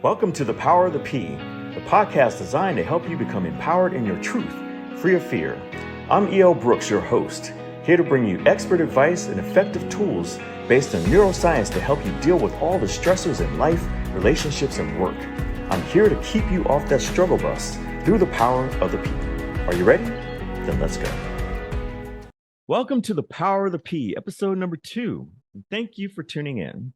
Welcome to The Power of the P, the podcast designed to help you become empowered in your truth, free of fear. I'm E.L. Brooks, your host, here to bring you expert advice and effective tools based on neuroscience to help you deal with all the stressors in life, relationships, and work. I'm here to keep you off that struggle bus through the power of the P. Are you ready? Then let's go. Welcome to The Power of the P, episode number 2. And thank you for tuning in.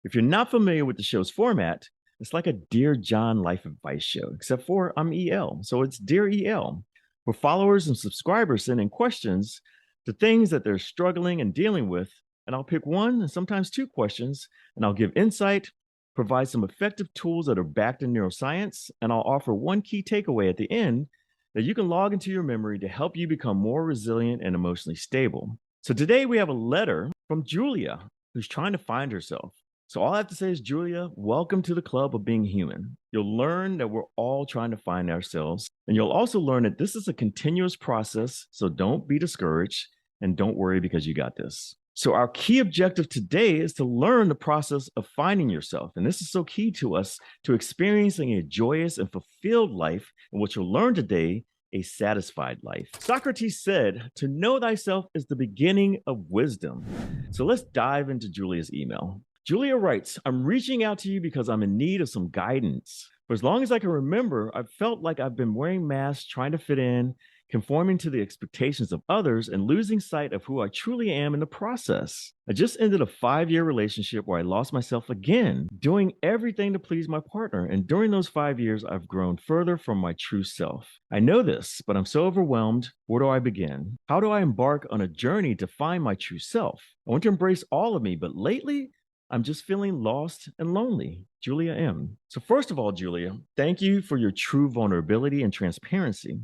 If you're not familiar with the show's format, it's like a Dear John life advice show, except for I'm EL. So it's Dear EL, where followers and subscribers send in questions to things that they're struggling and dealing with. And I'll pick one and sometimes two questions, and I'll give insight, provide some effective tools that are backed in neuroscience, and I'll offer one key takeaway at the end that you can log into your memory to help you become more resilient and emotionally stable. So today we have a letter from Julia, who's trying to find herself. So all I have to say is, Julia, welcome to the club of being human. You'll learn that we're all trying to find ourselves. And you'll also learn that this is a continuous process. So don't be discouraged and don't worry because you got this. So our key objective today is to learn the process of finding yourself. And this is so key to us to experiencing a joyous and fulfilled life. And what you'll learn today, a satisfied life. Socrates said, to know thyself is the beginning of wisdom. So let's dive into Julia's email. Julia writes, I'm reaching out to you because I'm in need of some guidance. For as long as I can remember, I've felt like I've been wearing masks, trying to fit in, conforming to the expectations of others, and losing sight of who I truly am in the process. I just ended a 5-year relationship where I lost myself again, doing everything to please my partner. And during those 5 years, I've grown further from my true self. I know this, but I'm so overwhelmed. Where do I begin? How do I embark on a journey to find my true self? I want to embrace all of me, but lately, I'm just feeling lost and lonely. Julia M. So first of all, Julia, thank you for your true vulnerability and transparency.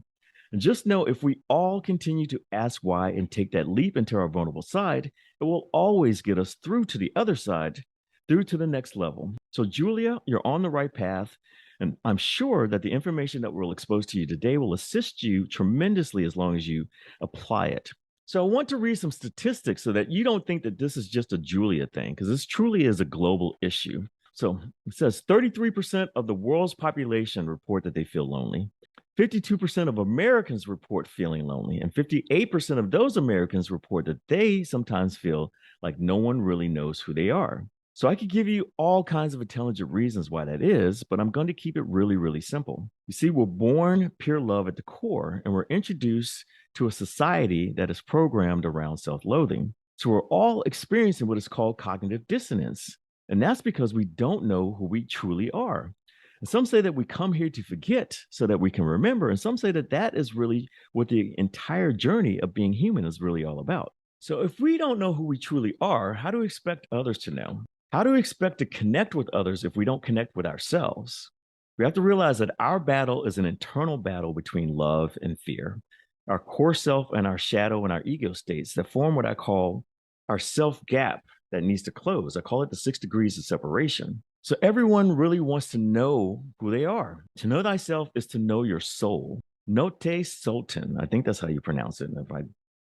And just know if we all continue to ask why and take that leap into our vulnerable side, it will always get us through to the other side, through to the next level. So Julia, you're on the right path. And I'm sure that the information that we'll expose to you today will assist you tremendously as long as you apply it. So I want to read some statistics so that you don't think that this is just a Julia thing, because this truly is a global issue. So it says 33% of the world's population report that they feel lonely. 52% of Americans report feeling lonely, and 58% of those Americans report that they sometimes feel like no one really knows who they are. So I could give you all kinds of intelligent reasons why that is, but I'm going to keep it really, really simple. You see, we're born pure love at the core, and we're introduced to a society that is programmed around self-loathing. So we're all experiencing what is called cognitive dissonance. And that's because we don't know who we truly are. And some say that we come here to forget so that we can remember. And some say that that is really what the entire journey of being human is really all about. So if we don't know who we truly are, how do we expect others to know? How do we expect to connect with others if we don't connect with ourselves? We have to realize that our battle is an internal battle between love and fear. Our core self and our shadow and our ego states that form what I call our self gap that needs to close. I call it the 6 degrees of separation. So everyone really wants to know who they are. To know thyself is to know your soul. Note Sultan. I think that's how you pronounce it. And if I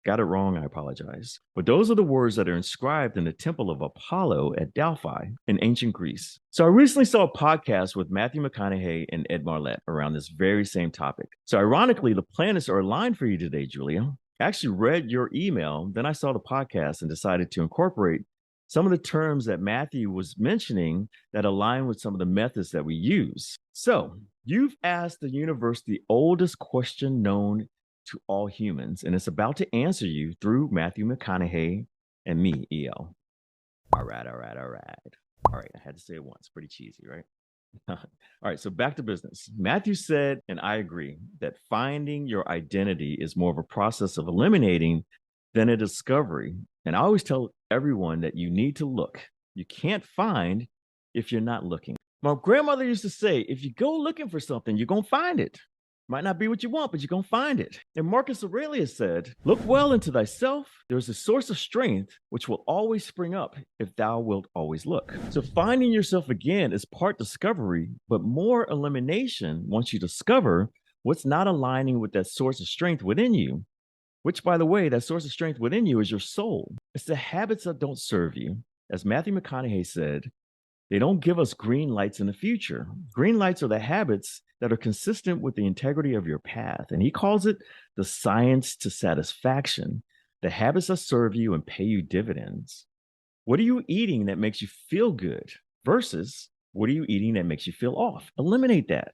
got it wrong, I apologize. But those are the words that are inscribed in the temple of Apollo at Delphi in ancient Greece. So I recently saw a podcast with Mathew McConaughey and Ed Marlette around this very same topic. So ironically, the planets are aligned for you today, Julia. I actually read your email, then I saw the podcast and decided to incorporate some of the terms that Mathew was mentioning that align with some of the methods that we use. So you've asked the universe the oldest question known to all humans, and it's about to answer you through Mathew McConaughey and me, EL. All right. All right, I had to say it once. Pretty cheesy, right? All right, so back to business. Mathew said, and I agree, that finding your identity is more of a process of eliminating than a discovery. And I always tell everyone that you need to look. You can't find if you're not looking. My grandmother used to say, if you go looking for something, you're going to find it. Might not be what you want, but you're going to find it. And Marcus Aurelius said, look well into thyself. There is a source of strength which will always spring up if thou wilt always look. So finding yourself again is part discovery, but more elimination once you discover what's not aligning with that source of strength within you. Which, by the way, that source of strength within you is your soul. It's the habits that don't serve you. As Mathew McConaughey said, They don't give us green lights in the future. Green lights are the habits that are consistent with the integrity of your path. And he calls it the science to satisfaction, the habits that serve you and pay you dividends. What are you eating that makes you feel good versus what are you eating that makes you feel off? Eliminate that.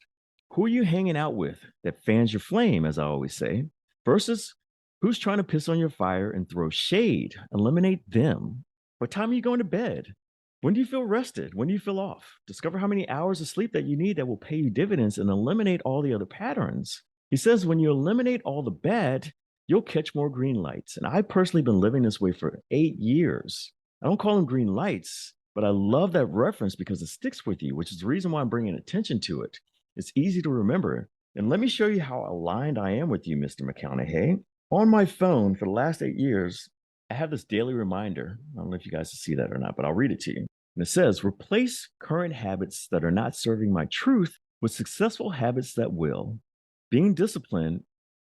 Who are you hanging out with that fans your flame, as I always say, versus who's trying to piss on your fire and throw shade? Eliminate them. What time are you going to bed? When do you feel rested? When do you feel off? Discover how many hours of sleep that you need that will pay you dividends and eliminate all the other patterns. He says when you eliminate all the bad, you'll catch more green lights. And I've personally been living this way for 8 years. I don't call them green lights, but I love that reference because it sticks with you, which is the reason why I'm bringing attention to it. It's easy to remember. And let me show you how aligned I am with you, Mr. McConaughey. On my phone for the last 8 years, I have this daily reminder. I don't know if you guys can see that or not, but I'll read it to you. And it says, replace current habits that are not serving my truth with successful habits that will. Being disciplined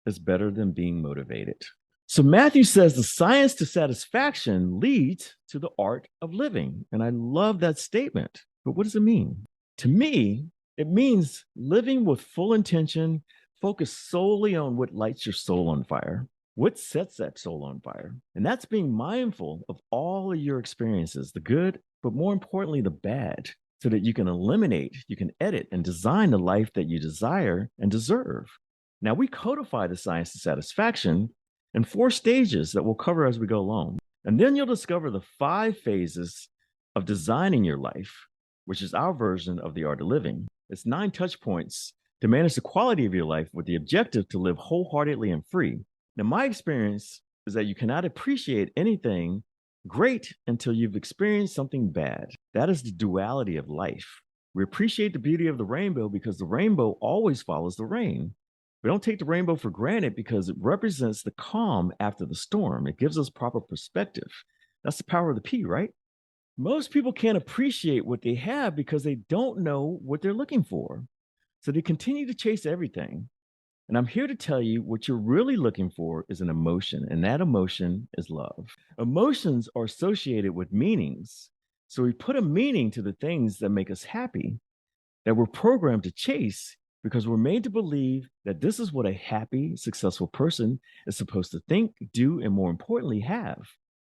is better than being motivated. So Matthew says the science to satisfaction leads to the art of living. And I love that statement. But what does it mean? To me, it means living with full intention, focus solely on what lights your soul on fire. What sets that soul on fire? And that's being mindful of all of your experiences, the good, but more importantly, the bad, so that you can eliminate, you can edit and design the life that you desire and deserve. Now, we codify the science to satisfaction in 4 stages that we'll cover as we go along. And then you'll discover the 5 phases of designing your life, which is our version of the art of living. It's 9 touch points to manage the quality of your life with the objective to live wholeheartedly and free. Now, my experience is that you cannot appreciate anything great until you've experienced something bad. That is the duality of life. We appreciate the beauty of the rainbow because the rainbow always follows the rain. We don't take the rainbow for granted because it represents the calm after the storm. It gives us proper perspective. That's the power of the P, right? Most people can't appreciate what they have because they don't know what they're looking for. So they continue to chase everything. And I'm here to tell you what you're really looking for is an emotion, and that emotion is love. Emotions are associated with meanings. So we put a meaning to the things that make us happy, that we're programmed to chase because we're made to believe that this is what a happy, successful person is supposed to think, do, and more importantly, have.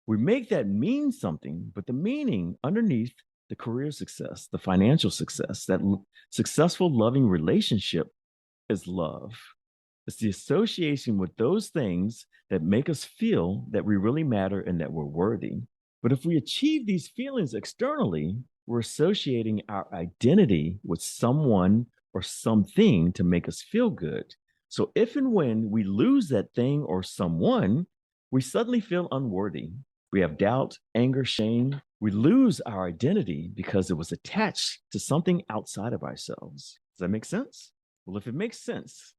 We make that mean something, but the meaning underneath the career success, the financial success, that successful, loving relationship is love. It's the association with those things that make us feel that we really matter and that we're worthy. But if we achieve these feelings externally, we're associating our identity with someone or something to make us feel good. So if and when we lose that thing or someone, we suddenly feel unworthy. We have doubt, anger, shame. We lose our identity because it was attached to something outside of ourselves. Does that make sense? Well, if it makes sense,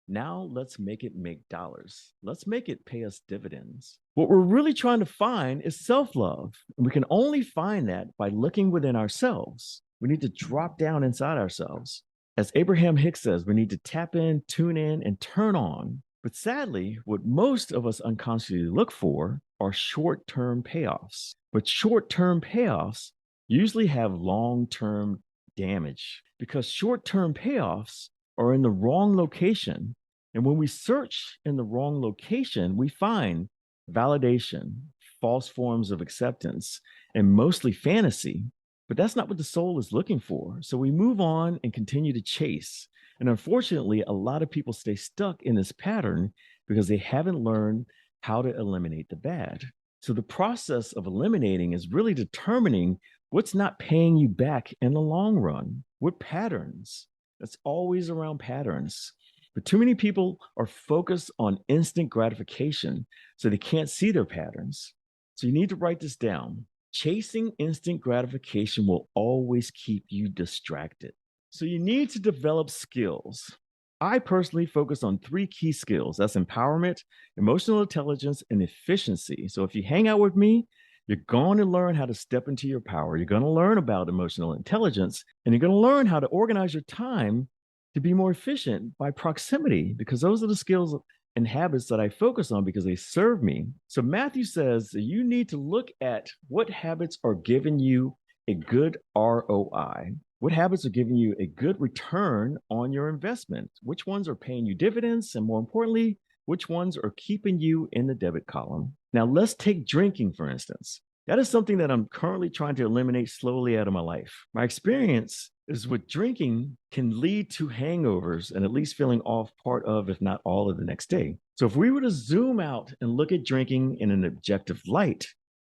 now let's make it make dollars. Let's make it pay us dividends. What we're really trying to find is self-love. And we can only find that by looking within ourselves. We need to drop down inside ourselves. As Abraham Hicks says, we need to tap in, tune in, and turn on. But sadly, what most of us unconsciously look for are short-term payoffs. But short-term payoffs usually have long-term damage because short-term payoffs are in the wrong location. And when we search in the wrong location, we find validation, false forms of acceptance, and mostly fantasy. But that's not what the soul is looking for. So we move on and continue to chase. And unfortunately, a lot of people stay stuck in this pattern because they haven't learned how to eliminate the bad. So the process of eliminating is really determining what's not paying you back in the long run. What patterns? That's always around patterns. But too many people are focused on instant gratification, so they can't see their patterns. So you need to write this down. Chasing instant gratification will always keep you distracted. So you need to develop skills. I personally focus on 3 key skills. That's empowerment, emotional intelligence, and efficiency. So if you hang out with me, you're going to learn how to step into your power. You're going to learn about emotional intelligence, and you're going to learn how to organize your time to be more efficient by proximity, because those are the skills and habits that I focus on because they serve me. So Matthew says that you need to look at what habits are giving you a good ROI? What habits are giving you a good return on your investment? Which ones are paying you dividends? And more importantly, which ones are keeping you in the debit column? Now, let's take drinking, for instance. That is something that I'm currently trying to eliminate slowly out of my life. My experience is with drinking can lead to hangovers and at least feeling off part of, if not all of the next day. So if we were to zoom out and look at drinking in an objective light,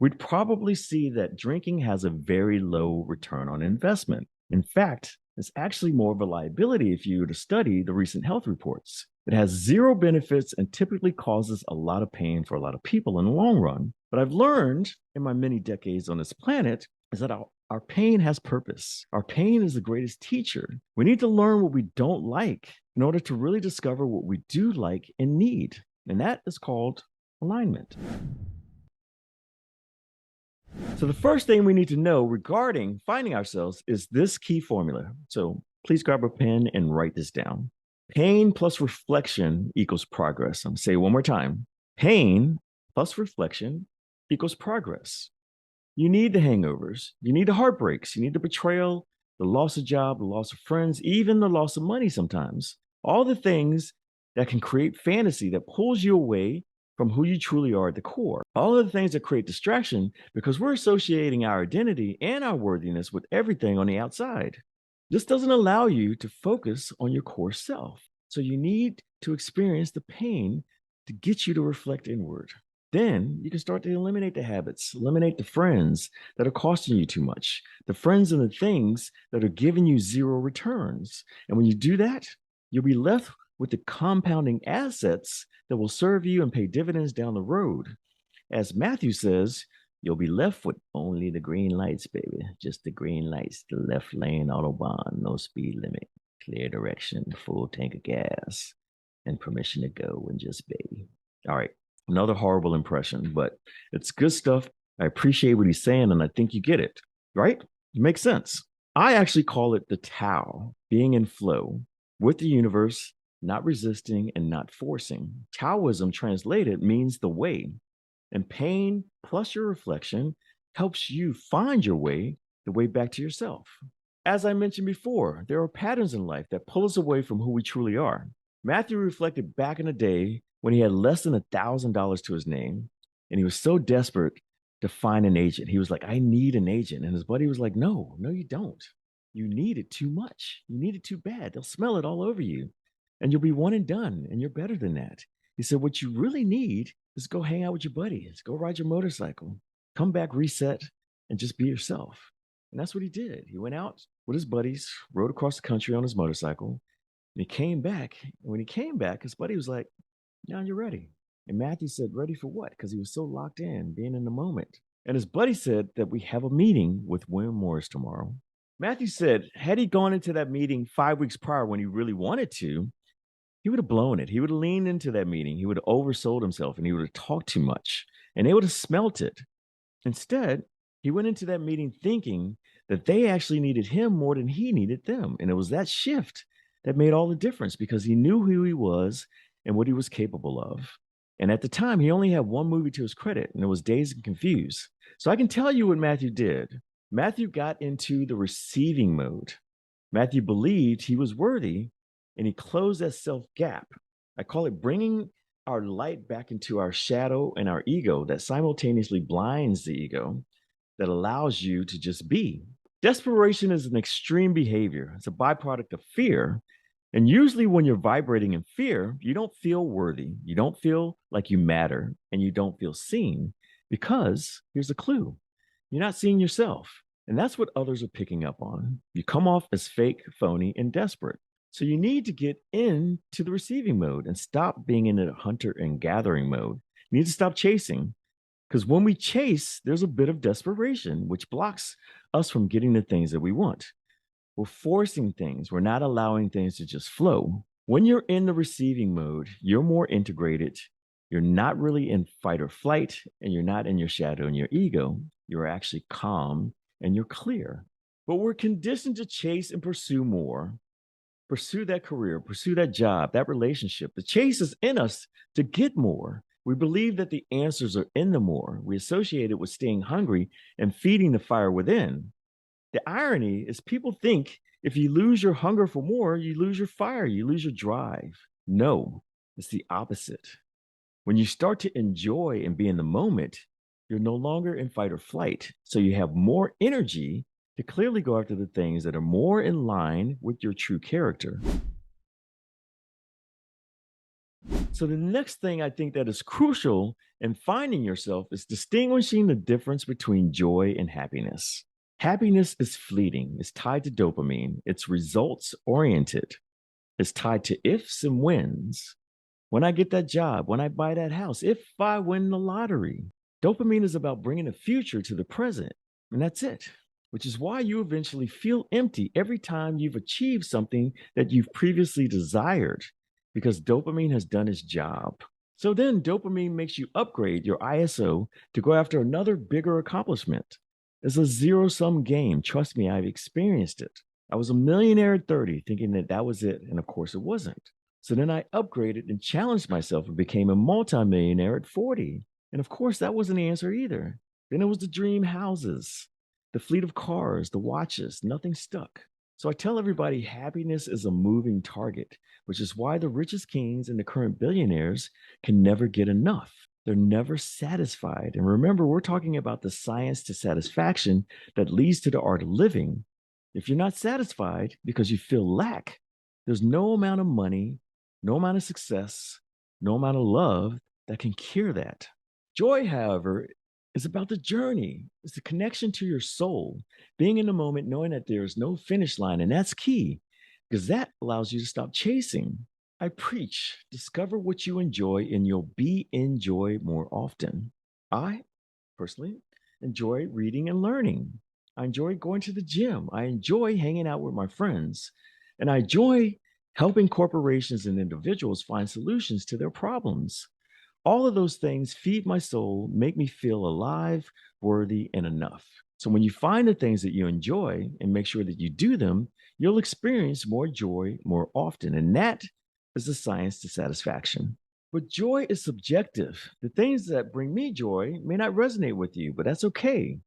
we'd probably see that drinking has a very low return on investment. In fact, it's actually more of a liability if you were to study the recent health reports. It has zero benefits and typically causes a lot of pain for a lot of people in the long run. But I've learned in my many decades on this planet is that our pain has purpose. Our pain is the greatest teacher. We need to learn what we don't like in order to really discover what we do like and need. And that is called alignment. So the first thing we need to know regarding finding ourselves is this key formula. So please grab a pen and write this down. Pain plus reflection equals progress. I'm going to say it one more time. Pain plus reflection equals progress. You need the hangovers. You need the heartbreaks. You need the betrayal, the loss of job, the loss of friends, even the loss of money sometimes. All the things that can create fantasy that pulls you away from who you truly are at the core. All of the things that create distraction because we're associating our identity and our worthiness with everything on the outside. This doesn't allow you to focus on your core self. So you need to experience the pain to get you to reflect inward. Then you can start to eliminate the habits, eliminate the friends that are costing you too much, the friends and the things that are giving you zero returns. And when you do that, you'll be left with the compounding assets that will serve you and pay dividends down the road. As Matthew says, you'll be left with only the green lights, baby. Just the green lights, the left lane autobahn, no speed limit, clear direction, full tank of gas, and permission to go and just be. All right, another horrible impression, but it's good stuff. I appreciate what he's saying, and I think you get it, right? It makes sense. I actually call it the Tao, being in flow with the universe, not resisting and not forcing. Taoism translated means the way. And pain plus your reflection helps you find your way, the way back to yourself. As I mentioned before, there are patterns in life that pull us away from who we truly are. Matthew reflected back in the day when he had less than $1,000 to his name, and he was so desperate to find an agent. He was like, I need an agent. And his buddy was like, no, you don't. You need it too much. You need it too bad. They'll smell it all over you. And you'll be one and done, and you're better than that. He said, what you really need is go hang out with your buddies, go ride your motorcycle, come back, reset, and just be yourself. And that's what he did. He went out with his buddies, rode across the country on his motorcycle, and he came back. And when he came back, his buddy was like, now you're ready. And Matthew said, ready for what? Because he was so locked in, being in the moment. And his buddy said that we have a meeting with William Morris tomorrow. Matthew said, had he gone into that meeting 5 weeks prior when he really wanted to, he would have blown it. He would have leaned into that meeting. He would have oversold himself and he would have talked too much and they would have smelt it. Instead, he went into that meeting thinking that they actually needed him more than he needed them. And it was that shift that made all the difference because he knew who he was and what he was capable of. And at the time, he only had one movie to his credit, and it was Dazed and Confused. So I can tell you what Matthew did. Matthew got into the receiving mode. Matthew believed he was worthy, and he closed that self gap. I call it bringing our light back into our shadow and our ego that simultaneously blinds the ego that allows you to just be. Desperation is an extreme behavior. It's a byproduct of fear. And usually when you're vibrating in fear, you don't feel worthy. You don't feel like you matter, and you don't feel seen because here's a clue. You're not seeing yourself. And that's what others are picking up on. You come off as fake, phony, and desperate. So you need to get into the receiving mode and stop being in a hunter and gathering mode. You need to stop chasing because when we chase, there's a bit of desperation, which blocks us from getting the things that we want. We're forcing things. We're not allowing things to just flow. When you're in the receiving mode, you're more integrated. You're not really in fight or flight, and you're not in your shadow and your ego. You're actually calm and you're clear. But we're conditioned to chase and pursue more. Pursue that career, pursue that job, that relationship. The chase is in us to get more. We believe that the answers are in the more. We associate it with staying hungry and feeding the fire within. The irony is people think if you lose your hunger for more, you lose your fire, you lose your drive. No, it's the opposite. When you start to enjoy and be in the moment, you're no longer in fight or flight. So you have more energy to clearly go after the things that are more in line with your true character. So the next thing I think that is crucial in finding yourself is distinguishing the difference between joy and happiness. Happiness is fleeting, it's tied to dopamine, it's results oriented, it's tied to ifs and wins. When I get that job, when I buy that house, if I win the lottery. Dopamine is about bringing the future to the present, and that's it, which is why you eventually feel empty every time you've achieved something that you've previously desired, because dopamine has done its job. So then dopamine makes you upgrade your ISO to go after another bigger accomplishment. It's a zero-sum game. Trust me, I've experienced it. I was a millionaire at 30 thinking that that was it, and of course it wasn't. So then I upgraded and challenged myself and became a multimillionaire at 40. And of course, that wasn't the answer either. Then it was the dream houses, the fleet of cars, the watches, nothing stuck. So I tell everybody happiness is a moving target, which is why the richest kings and the current billionaires can never get enough. They're never satisfied. And remember, we're talking about the science to satisfaction that leads to the art of living. If you're not satisfied because you feel lack, there's no amount of money, no amount of success, no amount of love that can cure that. Joy, however, is about the journey. It's the connection to your soul, being in the moment, knowing that there's no finish line. And that's key because that allows you to stop chasing. I preach, discover what you enjoy and you'll be in joy more often. I personally enjoy reading and learning. I enjoy going to the gym. I enjoy hanging out with my friends. And I enjoy helping corporations and individuals find solutions to their problems. All of those things feed my soul, make me feel alive, worthy, and enough. So when you find the things that you enjoy and make sure that you do them, you'll experience more joy more often. And that is the science to satisfaction. But joy is subjective. The things that bring me joy may not resonate with you, but that's okay.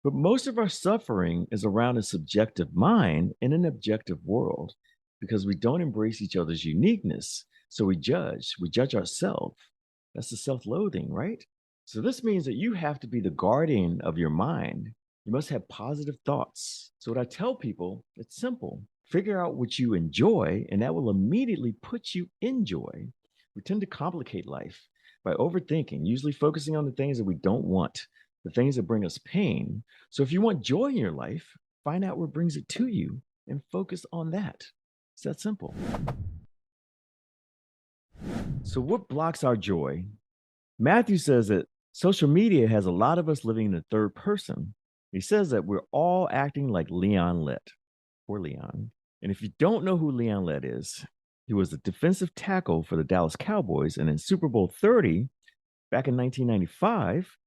But most of our suffering is around a subjective mind in an objective world because we don't embrace each other's uniqueness. So we judge ourselves. That's the self loathing, right? So this means that you have to be the guardian of your mind. You must have positive thoughts. So, what I tell people, it's simple. Figure out what you enjoy, and that will immediately put you in joy. We tend to complicate life by overthinking, usually focusing on the things that we don't want, the things that bring us pain. So, if you want joy in your life, find out what brings it to you and focus on that. It's that simple. So, what blocks our joy? Matthew says that social media has a lot of us living in the third person. He says that we're all acting like Leon Lett or Leon. And if you don't know who Leon Lett is, he was the defensive tackle for the Dallas Cowboys. And in Super Bowl 30, back in 1995,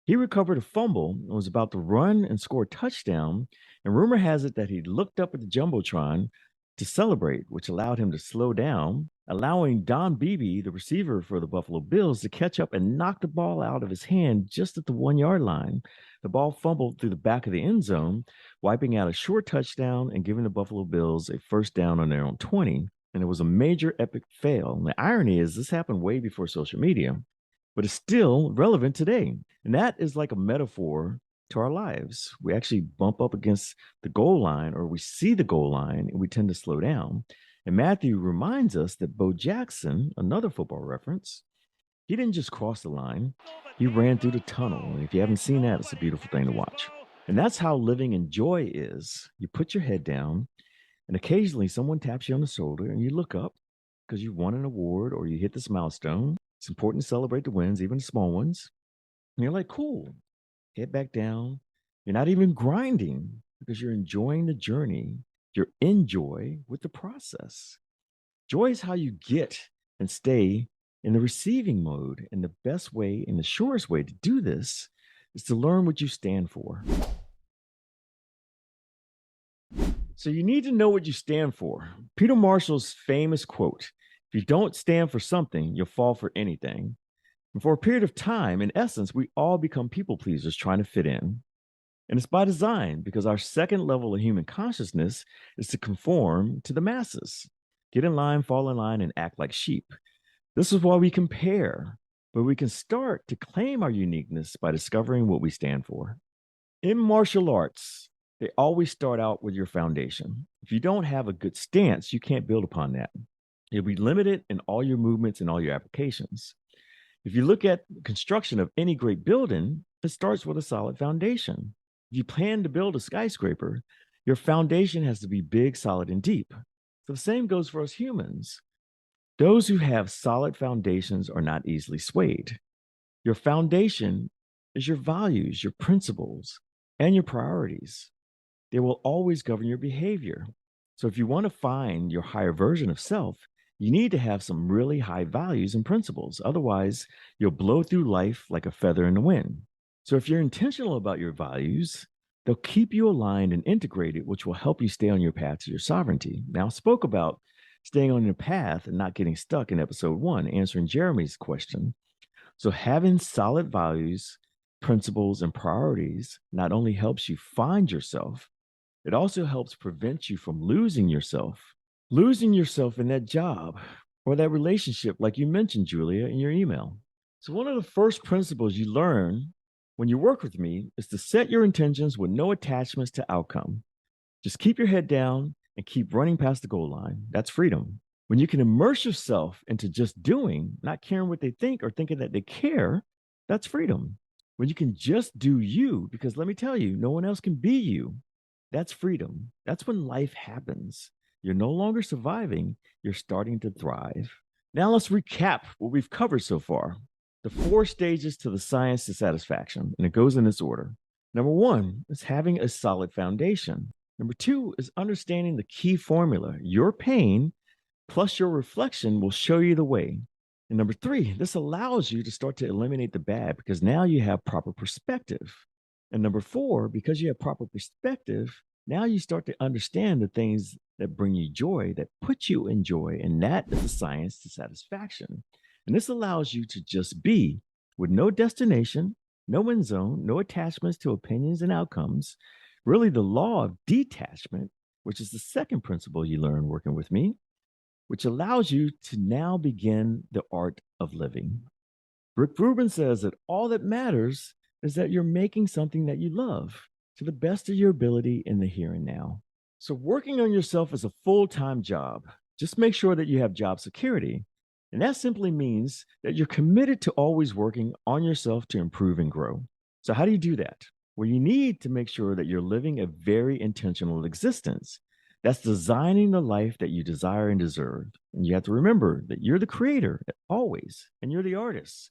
he recovered a fumble and was about to run and score a touchdown. And rumor has it that he looked up at the Jumbotron to celebrate, which allowed him to slow down, allowing Don Beebe, the receiver for the Buffalo Bills, to catch up and knock the ball out of his hand just at the 1 yard line. The ball fumbled through the back of the end zone, wiping out a short touchdown and giving the Buffalo Bills a first down on their own 20. And it was a major epic fail. And the irony is this happened way before social media, but it's still relevant today. And that is like a metaphor to our lives. We actually bump up against the goal line or we see the goal line and we tend to slow down. And Matthew reminds us that Bo Jackson, another football reference, he didn't just cross the line, he ran through the tunnel. And if you haven't seen that, it's a beautiful thing to watch. And that's how living in joy is. You put your head down and occasionally someone taps you on the shoulder and you look up because you won an award or you hit this milestone. It's important to celebrate the wins, even the small ones. And you're like, cool, head back down. You're not even grinding because you're enjoying the journey. You're in joy with the process. Joy is how you get and stay in the receiving mode. And the best way and the surest way to do this is to learn what you stand for. So you need to know what you stand for. Peter Marshall's famous quote, if you don't stand for something, you'll fall for anything. And for a period of time, in essence, we all become people pleasers trying to fit in. And it's by design because our second level of human consciousness is to conform to the masses, get in line, fall in line, and act like sheep. This is why we compare, but we can start to claim our uniqueness by discovering what we stand for. In martial arts, they always start out with your foundation. If you don't have a good stance, you can't build upon that. You'll be limited in all your movements and all your applications. If you look at the construction of any great building, it starts with a solid foundation. If you plan to build a skyscraper, your foundation has to be big, solid, and deep. So the same goes for us humans. Those who have solid foundations are not easily swayed. Your foundation is your values, your principles, and your priorities. They will always govern your behavior. So if you want to find your higher version of self, you need to have some really high values and principles. Otherwise, you'll blow through life like a feather in the wind. So if you're intentional about your values, they'll keep you aligned and integrated, which will help you stay on your path to your sovereignty. Now, I spoke about staying on your path and not getting stuck in episode 1, answering Jeremy's question. So having solid values, principles, and priorities not only helps you find yourself, it also helps prevent you from losing yourself in that job or that relationship, like you mentioned, Julia, in your email. So, one of the first principles you learn when you work with me is to set your intentions with no attachments to outcome. Just keep your head down and keep running past the goal line. That's freedom. When you can immerse yourself into just doing, not caring what they think or thinking that they care, that's freedom. When you can just do you, because let me tell you, no one else can be you, that's freedom. That's when life happens. You're no longer surviving, you're starting to thrive. Now let's recap what we've covered so far. The 4 stages to the science to satisfaction, and it goes in this order. Number 1 is having a solid foundation. Number 2 is understanding the key formula. Your pain plus your reflection will show you the way. And number 3, this allows you to start to eliminate the bad because now you have proper perspective. And number 4, because you have proper perspective, now you start to understand the things that bring you joy, that put you in joy. And that is the science to satisfaction. And this allows you to just be with no destination, no end zone, no attachments to opinions and outcomes. Really, the law of detachment, which is the second principle you learn working with me, which allows you to now begin the art of living. Rick Rubin says that all that matters is that you're making something that you love to the best of your ability in the here and now. So working on yourself is a full-time job. Just make sure that you have job security. And that simply means that you're committed to always working on yourself to improve and grow. So how do you do that? Well, you need to make sure that you're living a very intentional existence. That's designing the life that you desire and deserve. And you have to remember that you're the creator always, and you're the artist.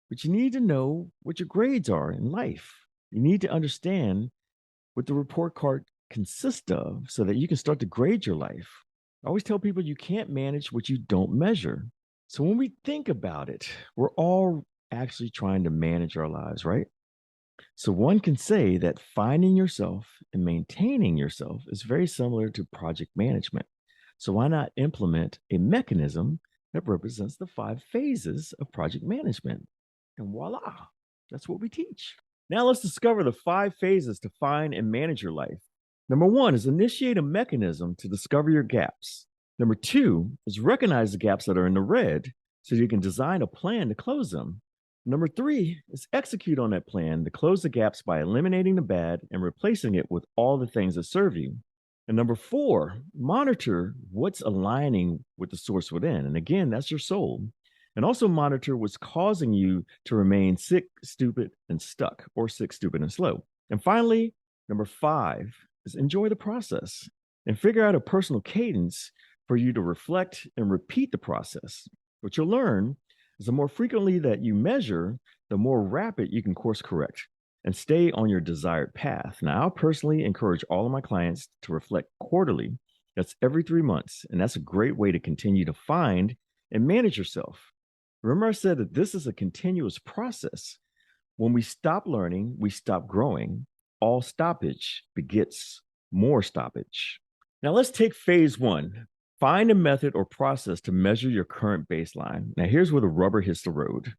But you need to know what your grades are in life. You need to understand what the report card consists of so that you can start to grade your life. I always tell people you can't manage what you don't measure. So when we think about it, we're all actually trying to manage our lives, right? So one can say that finding yourself and maintaining yourself is very similar to project management. So why not implement a mechanism that represents the 5 phases of project management? And voila, that's what we teach. Now let's discover the 5 phases to find and manage your life. Number 1 is initiate a mechanism to discover your gaps. Number 2 is recognize the gaps that are in the red so you can design a plan to close them. Number 3 is execute on that plan to close the gaps by eliminating the bad and replacing it with all the things that serve you. And number 4, monitor what's aligning with the source within. And again, that's your soul. And also monitor what's causing you to remain sick, stupid, and stuck, or sick, stupid, and slow. And finally, number 5 is enjoy the process and figure out a personal cadence for you to reflect and repeat the process. What you'll learn is the more frequently that you measure, the more rapid you can course correct and stay on your desired path. Now, I'll personally encourage all of my clients to reflect quarterly. That's every 3 months. And that's a great way to continue to find and manage yourself. Remember, I said that this is a continuous process. When we stop learning, we stop growing. All stoppage begets more stoppage. Now, let's take phase 1. Find a method or process to measure your current baseline. Now, here's where the rubber hits the road.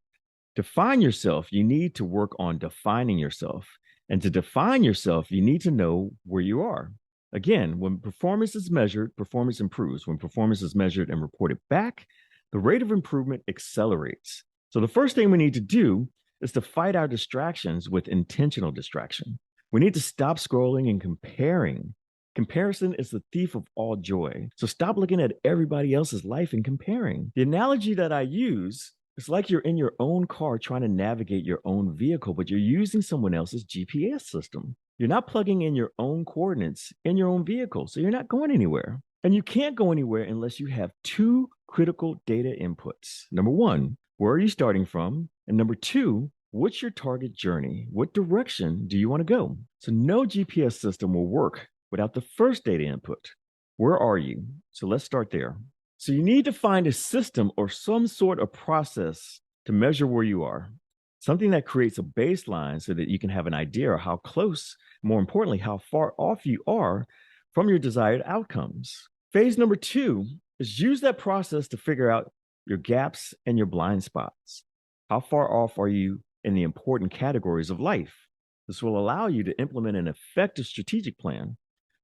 To find yourself, you need to work on defining yourself. And to define yourself, you need to know where you are. Again, when performance is measured, performance improves. When performance is measured and reported back, the rate of improvement accelerates. So the first thing we need to do is to fight our distractions with intentional distraction. We need to stop scrolling and comparing. Comparison is the thief of all joy. So stop looking at everybody else's life and comparing. The analogy that I use, it's like you're in your own car trying to navigate your own vehicle, but you're using someone else's GPS system. You're not plugging in your own coordinates in your own vehicle, so you're not going anywhere. And you can't go anywhere unless you have two critical data inputs. Number one, where are you starting from? And number two, what's your target journey? What direction do you want to go? So no GPS system will work without the first data input. Where are you? So let's start there. So you need to find a system or some sort of process to measure where you are, something that creates a baseline so that you can have an idea of how close, more importantly, how far off you are from your desired outcomes. Phase number two is use that process to figure out your gaps and your blind spots. How far off are you in the important categories of life? This will allow you to implement an effective strategic plan.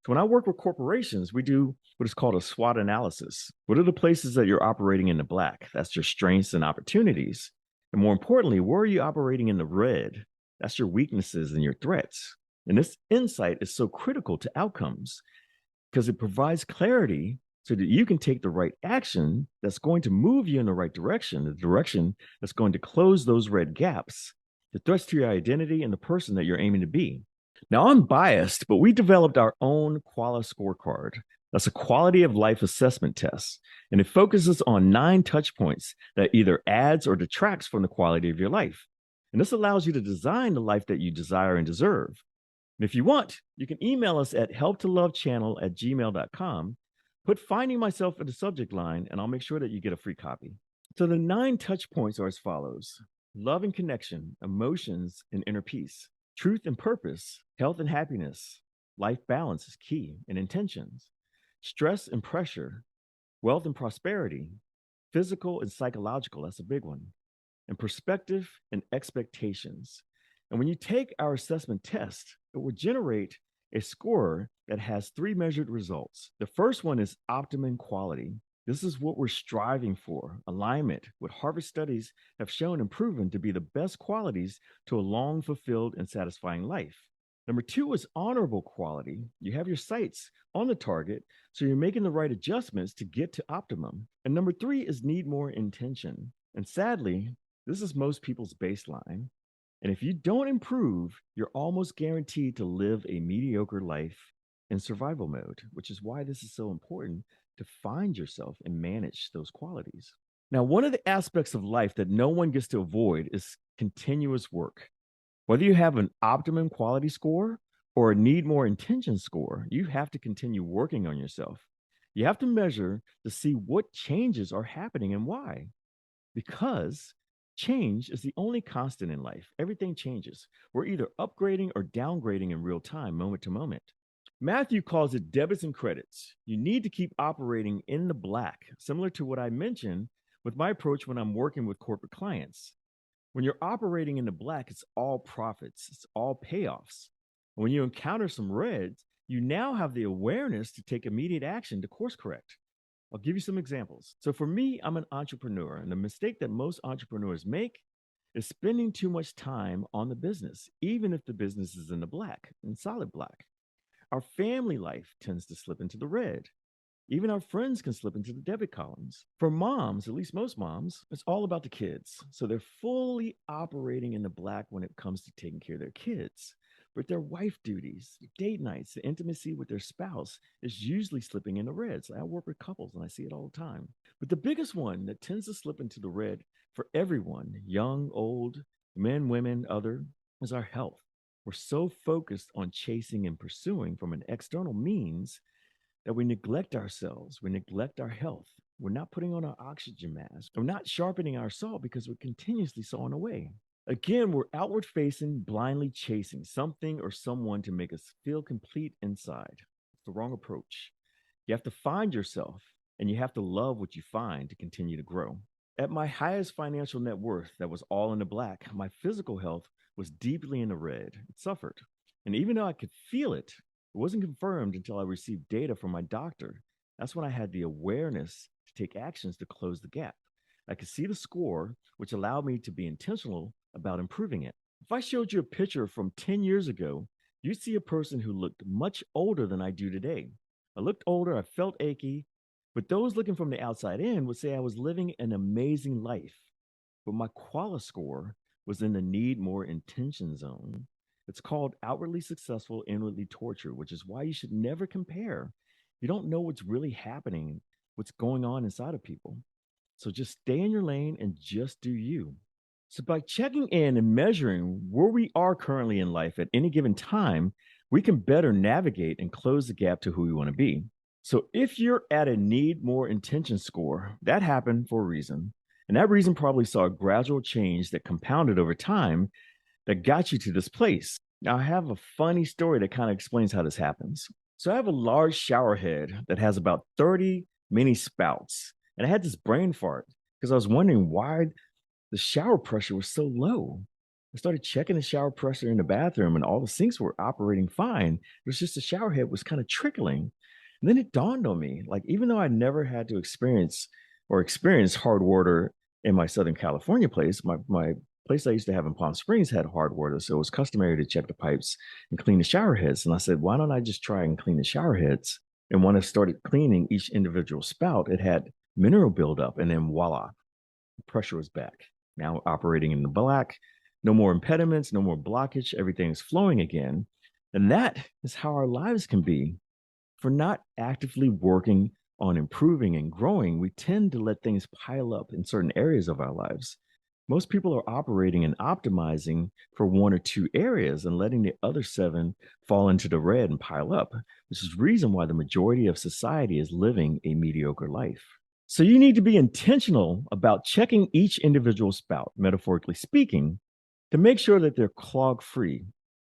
So when I work with corporations, we do what is called a SWOT analysis. What are the places that you're operating in the black? That's your strengths and opportunities. And more importantly, where are you operating in the red? That's your weaknesses and your threats. And this insight is so critical to outcomes because it provides clarity so that you can take the right action that's going to move you in the right direction, the direction that's going to close those red gaps, the threats to your identity and the person that you're aiming to be. Now, I'm biased, but we developed our own Qualia scorecard. That's a quality of life assessment test, and it focuses on 9 touch points that either adds or detracts from the quality of your life. And this allows you to design the life that you desire and deserve. And if you want, you can email us at helptolovechannel@gmail.com. Put finding myself in the subject line, and I'll make sure that you get a free copy. So the 9 touch points are as follows: love and connection, emotions and inner peace, truth and purpose, health and happiness, life balance is key, and intentions, stress and pressure, wealth and prosperity, physical and psychological, that's a big one, and perspective and expectations. And when you take our assessment test, it will generate a score that has 3 measured results. The first one is optimum quality. This is what we're striving for, alignment, what Harvard studies have shown and proven to be the best qualities to a long, fulfilled, and satisfying life. Number 2 is honorable quality. You have your sights on the target, so you're making the right adjustments to get to optimum. And number 3 is need more intention. And sadly, this is most people's baseline. And if you don't improve, you're almost guaranteed to live a mediocre life in survival mode, which is why this is so important to find yourself and manage those qualities. Now, one of the aspects of life that no one gets to avoid is continuous work. Whether you have an optimum quality score or a need more intention score, you have to continue working on yourself. You have to measure to see what changes are happening and why. Because change is the only constant in life. Everything changes. We're either upgrading or downgrading in real time, moment to moment. Matthew calls it debits and credits. You need to keep operating in the black, similar to what I mentioned with my approach when I'm working with corporate clients. When you're operating in the black, it's all profits, it's all payoffs. When you encounter some reds, you now have the awareness to take immediate action to course correct. I'll give you some examples. So for me, I'm an entrepreneur, and the mistake that most entrepreneurs make is spending too much time on the business, even if the business is in the black, in solid black. Our family life tends to slip into the red. Even our friends can slip into the debit columns. For moms, at least most moms, it's all about the kids. So they're fully operating in the black when it comes to taking care of their kids. But their wife duties, date nights, the intimacy with their spouse is usually slipping in the red. So I work with couples and I see it all the time. But the biggest one that tends to slip into the red for everyone, young, old, men, women, other, is our health. We're so focused on chasing and pursuing from an external means that we neglect ourselves. We neglect our health. We're not putting on our oxygen mask. We're not sharpening our saw because we're continuously sawing away. Again, we're outward facing, blindly chasing something or someone to make us feel complete inside. It's the wrong approach. You have to find yourself and you have to love what you find to continue to grow. At my highest financial net worth, that was all in the black, my physical health was deeply in the red. It suffered. And even though I could feel it, it wasn't confirmed until I received data from my doctor. That's when I had the awareness to take actions to close the gap. I could see the score, which allowed me to be intentional about improving it. If I showed you a picture from 10 years ago, you'd see a person who looked much older than I do today. I looked older, I felt achy, but those looking from the outside in would say I was living an amazing life. But my qualia score was in the need more intention zone. It's called outwardly successful, inwardly tortured, which is why you should never compare. You don't know what's really happening, what's going on inside of people. So just stay in your lane and just do you. So by checking in and measuring where we are currently in life at any given time, we can better navigate and close the gap to who we want to be. So if you're at a need more intention score, that happened for a reason. And that reason probably saw a gradual change that compounded over time that got you to this place. Now, I have a funny story that kind of explains how this happens. So I have a large shower head that has about 30 mini spouts. And I had this brain fart because I was wondering why the shower pressure was so low. I started checking the shower pressure in the bathroom and all the sinks were operating fine. It was just the shower head was kind of trickling. And then it dawned on me, like, even though I never had to experience hard water in my Southern California place, my place I used to have in Palm Springs had hard water. So it was customary to check the pipes and clean the shower heads. And I said, why don't I just try and clean the shower heads? And when I started cleaning each individual spout, it had mineral buildup. And then voila, the pressure was back. Now operating in the black, no more impediments, no more blockage, everything's flowing again. And that is how our lives can be. For not actively working on improving and growing, we tend to let things pile up in certain areas of our lives. Most people are operating and optimizing for one or two areas and letting the other 7 fall into the red and pile up, which is the reason why the majority of society is living a mediocre life. So you need to be intentional about checking each individual spout, metaphorically speaking, to make sure that they're clog free.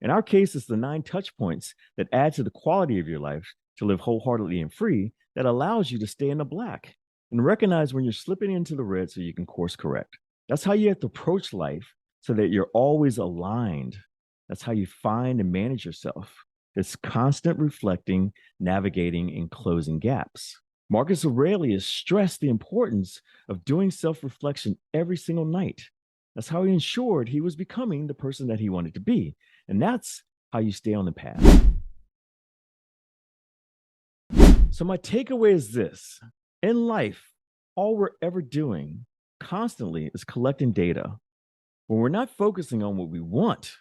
In our case, it's the 9 touch points that add to the quality of your life to live wholeheartedly and free that allows you to stay in the black and recognize when you're slipping into the red so you can course correct. That's how you have to approach life so that you're always aligned. That's how you find and manage yourself. It's constant reflecting, navigating, and closing gaps. Marcus Aurelius stressed the importance of doing self-reflection every single night. That's how he ensured he was becoming the person that he wanted to be. And that's how you stay on the path. So my takeaway is this. In life, all we're ever doing constantly is collecting data. When we're not focusing on what we want,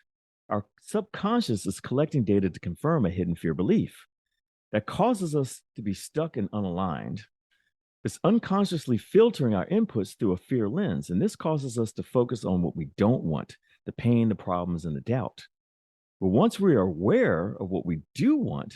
our subconscious is collecting data to confirm a hidden fear belief that causes us to be stuck and unaligned. It's unconsciously filtering our inputs through a fear lens, and this causes us to focus on what we don't want, the pain, the problems, and the doubt. But once we are aware of what we do want,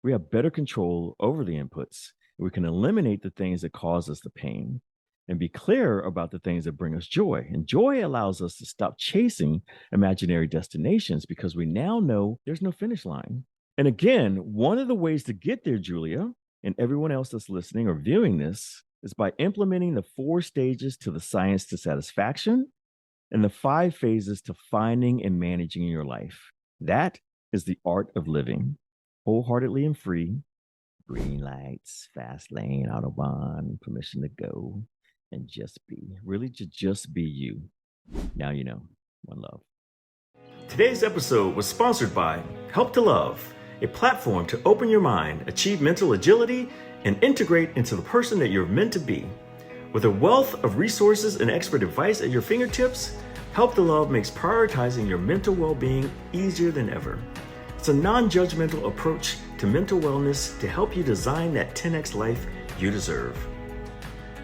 we have better control over the inputs. And we can eliminate the things that cause us the pain and be clear about the things that bring us joy. And joy allows us to stop chasing imaginary destinations because we now know there's no finish line. And again, one of the ways to get there, Julia, and everyone else that's listening or viewing this, is by implementing the 4 stages to the science to satisfaction and the 5 phases to finding and managing your life. That is the art of living. Wholeheartedly and free, green lights, fast lane, Autobahn, permission to go, and just be. Really to just be you. Now you know. One love. Today's episode was sponsored by Help to Love, a platform to open your mind, achieve mental agility, and integrate into the person that you're meant to be. With a wealth of resources and expert advice at your fingertips, Help to Love makes prioritizing your mental well-being easier than ever. It's a non-judgmental approach to mental wellness to help you design that 10x life you deserve.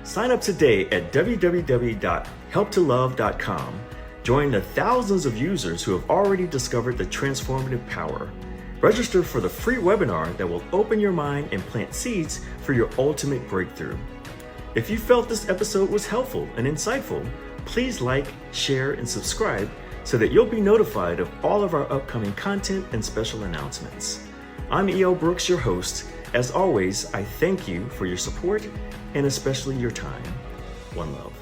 Sign up today at www.helptolove.com. Join the thousands of users who have already discovered the transformative power. Register for the free webinar that will open your mind and plant seeds for your ultimate breakthrough. If you felt this episode was helpful and insightful, please like, share, and subscribe so that you'll be notified of all of our upcoming content and special announcements. I'm E.O. Brooks, your host. As always, I thank you for your support and especially your time. One love.